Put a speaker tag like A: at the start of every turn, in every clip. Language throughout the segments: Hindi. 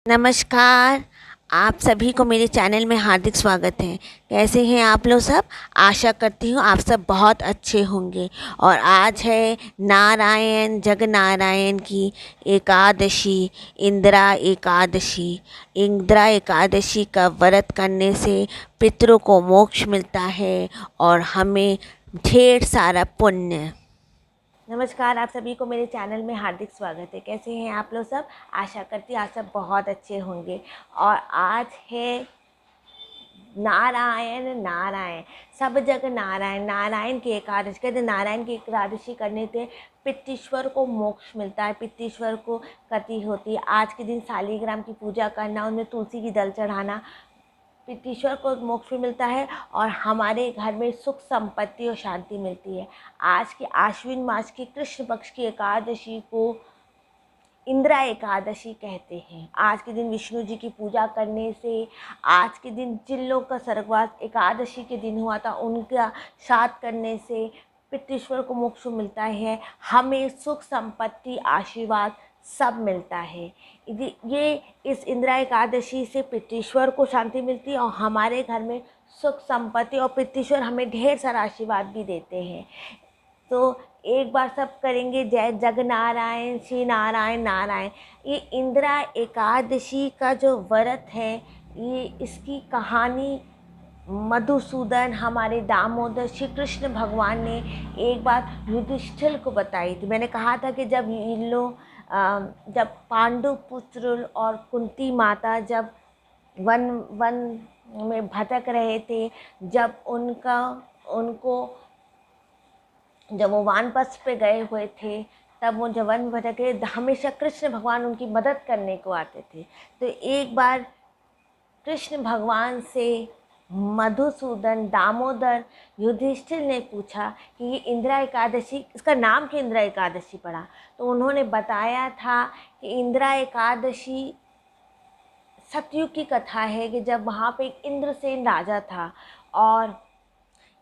A: नमस्कार। आप सभी को मेरे चैनल में हार्दिक स्वागत है। कैसे हैं आप लोग सब? आशा करती हूँ आप सब बहुत अच्छे होंगे। और आज है नारायण जगनारायण की एकादशी, इंदिरा एकादशी। इंदिरा एकादशी का व्रत करने से पितरों को मोक्ष मिलता है और हमें ढेर सारा पुण्य। नमस्कार, आप सभी को मेरे चैनल में हार्दिक स्वागत है। कैसे हैं आप लोग सब? आशा करती हूँ आप सब बहुत अच्छे होंगे। और आज है नारायण नारायण, सब जगह नारायण। नारायण की एकादशी, कहते नारायण की एकादशी करने से पितृश्वर को मोक्ष मिलता है, पितृश्वर को गति होती है। आज के दिन शालिग्राम की पूजा करना, उनमें तुलसी की दल चढ़ाना, पितृश्वर को मोक्ष भी मिलता है और हमारे घर में सुख संपत्ति और शांति मिलती है। आज की आश्विन मास की कृष्ण पक्ष की एकादशी को इंदिरा एकादशी कहते हैं। आज के दिन विष्णु जी की पूजा करने से, आज के दिन जिन लोग का स्वर्गवास एकादशी के दिन हुआ था उनका श्राद्ध करने से पितृश्वर को मोक्ष मिलता है। हमें सुख संपत्ति आशीर्वाद सब मिलता है। ये इस इंदिरा एकादशी से पितृश्वर को शांति मिलती है और हमारे घर में सुख संपत्ति, और पितृश्वर हमें ढेर सारा आशीर्वाद भी देते हैं। तो एक बार सब करेंगे जय जगनारायण श्री नारायण नारायण। ये इंदिरा एकादशी का जो व्रत है, ये इसकी कहानी मधुसूदन, हमारे दामोदर श्री कृष्ण भगवान ने एक बार युधिष्ठिर को बताई थी। मैंने कहा था कि जब इन लोग जब पांडु पुत्र और कुंती माता जब वन में भटक रहे थे, जब जब वो वानप्रस्थ पे गए हुए थे, तब वो जब वन में भटके, हमेशा कृष्ण भगवान उनकी मदद करने को आते थे। तो एक बार कृष्ण भगवान से मधुसूदन, दामोदर, युधिष्ठिर ने पूछा कि ये इंदिरा एकादशी, इसका नाम क्यों इंदिरा एकादशी पड़ा? तो उन्होंने बताया था कि इंदिरा एकादशी सतयुग की कथा है कि जब वहाँ पे एक इंद्रसेन राजा था और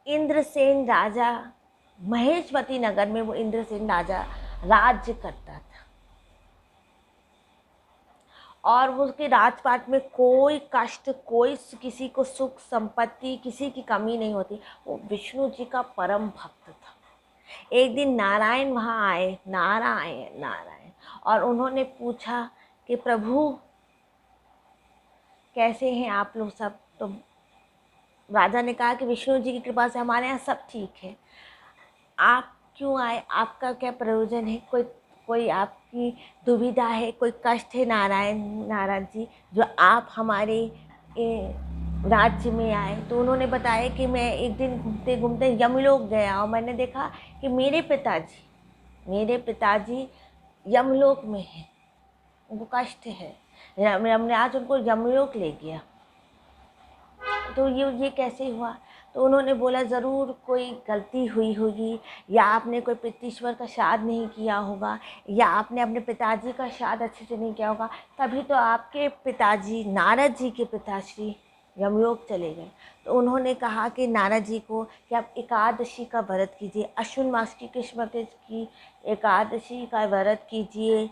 A: इंद्रसेन राजा महेशवती नगर में वो इंद्रसेन राजा राज्य करता था और उसके राजपाट में कोई कष्ट, कोई किसी को सुख संपत्ति, किसी की कमी नहीं होती। वो विष्णु जी का परम भक्त था। एक दिन नारायण वहाँ आए, नारायण नारायण, और उन्होंने पूछा कि प्रभु कैसे हैं आप लोग सब? तो राजा ने कहा कि विष्णु जी की कृपा से हमारे यहाँ सब ठीक है। आप क्यों आए? आपका क्या प्रयोजन है? कोई आपकी दुविधा है, कोई कष्ट है नारायण जी, जो आप हमारे राज्य में आए? तो उन्होंने बताया कि मैं एक दिन घूमते घूमते यमलोक गया और मैंने देखा कि मेरे पिताजी यमलोक में हैं, उनको कष्ट है। हमने आज उनको यमलोक ले गया। तो ये कैसे हुआ? तो उन्होंने बोला ज़रूर कोई गलती हुई होगी, या आपने कोई पितृश्वर का श्राद्ध नहीं किया होगा, या आपने अपने पिताजी का श्राद्ध अच्छे से नहीं किया होगा, तभी तो आपके पिताजी, नारद जी के पिताश्री यमलोक चले गए। तो उन्होंने कहा कि नारद जी को कि आप एकादशी का व्रत कीजिए, अश्विन मास की कृष्ण पक्ष की एकादशी का व्रत कीजिए,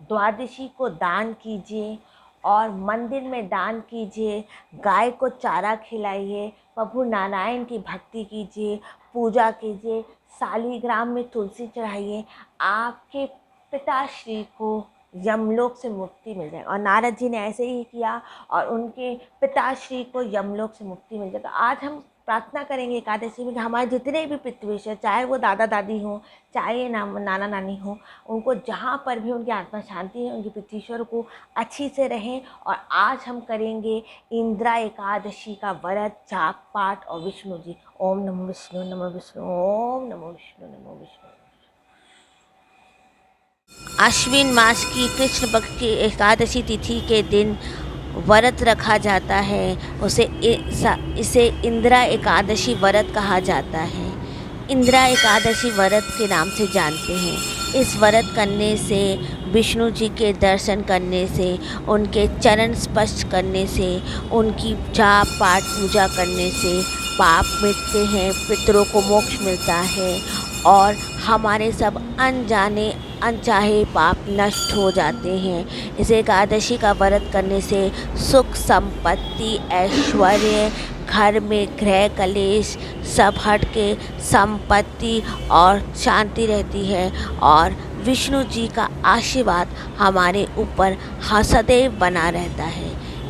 A: द्वादशी को दान कीजिए और मंदिर में दान कीजिए, गाय को चारा खिलाइए, प्रभु नारायण की भक्ति कीजिए, पूजा कीजिए, शालिग्राम में तुलसी चढ़ाइए, आपके पिताश्री को यमलोक से मुक्ति मिल जाएगी। और नारद जी ने ऐसे ही किया और उनके पिताश्री को यमलोक से मुक्ति मिल जाएगी। आज हम प्रार्थना करेंगे एकादशी में कि हमारे जितने भी पितृविश हैं, चाहे वो दादा दादी हों, चाहे नाना नानी हों, उनको जहाँ पर भी उनकी आत्मा शांति है, उनके पितृश्वर को अच्छी से रहें। और आज हम करेंगे इंदिरा एकादशी का व्रत, जाप पाठ और विष्णु जी। ओम नमो विष्णु, नमो विष्णु, ओम नमो विष्णु, नमो विष्णु। आश्विन मास की कृष्ण पक्ष की एकादशी तिथि के दिन व्रत रखा जाता है, इसे इंदिरा एकादशी व्रत कहा जाता है। इंदिरा एकादशी व्रत के नाम से जानते हैं। इस व्रत करने से, विष्णु जी के दर्शन करने से, उनके चरण स्पर्श करने से, उनकी जाप पाठ पूजा करने से पाप मिटते हैं, पितरों को मोक्ष मिलता है और हमारे सब अनजाने अनचाहे पाप नष्ट हो जाते हैं। इस एकादशी का व्रत करने से सुख संपत्ति ऐश्वर्य घर में गृह कलेश सब हट के संपत्ति और शांति रहती है और विष्णु जी का आशीर्वाद हमारे ऊपर सदैव बना रहता है।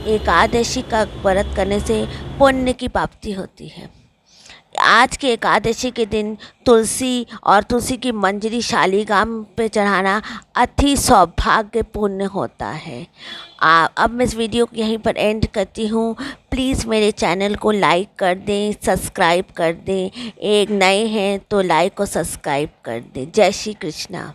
A: एकादशी का व्रत करने से पुण्य की प्राप्ति होती है। आज के एकादशी के दिन तुलसी और तुलसी की मंजरी शालिग्राम पे चढ़ाना अति सौभाग्यपूर्ण होता है। अब मैं इस वीडियो को यहीं पर एंड करती हूँ। प्लीज़ मेरे चैनल को लाइक कर दें, सब्सक्राइब कर दें। एक नए हैं तो लाइक और सब्सक्राइब कर दें। जय श्री कृष्णा।